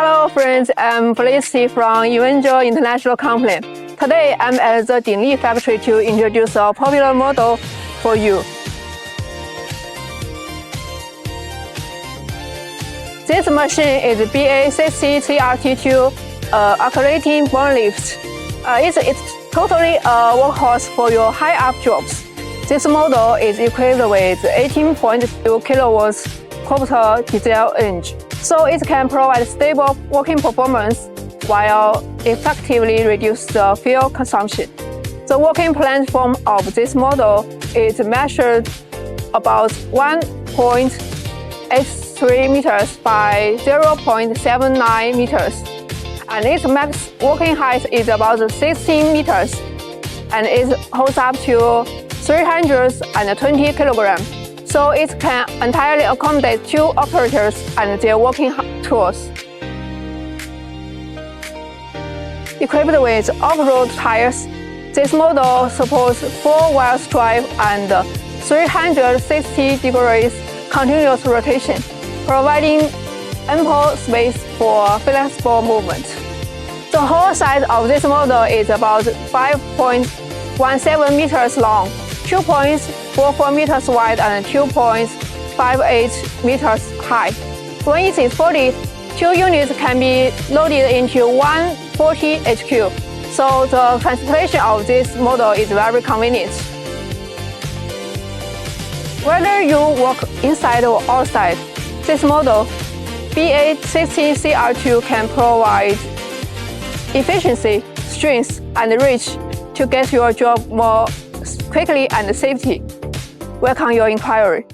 Hello friends, I'm Felicity from EVANGEL International Company. Today I'm at the DINGLI factory to introduce a popular model for you. This machine is BA16CRT2 accelerating bone lift. It's totally a workhorse for your high-up jobs. This model is equipped with 18.2 kilowatts Kubota diesel engine, so it can provide stable working performance while effectively reduce the fuel consumption. The working platform of this model is measured about 1.83 meters by 0.79 meters, and its max working height is about 16 meters, and it holds up to 320 kilograms. So it can entirely accommodate two operators and their working tools. Equipped with off-road tires, this model supports 4-wheel drive and 360 degrees continuous rotation, providing ample space for flexible movement. The whole size of this model is about 5.17 meters long, 2.44 meters wide and 2.58 meters high. When it is fully, two units can be loaded into one 40 HQ, so the transportation of this model is very convenient. Whether you work inside or outside, this model, BA16CRT2, can provide efficiency, strength, and reach to get your job more quickly and safely. Welcome your inquiry.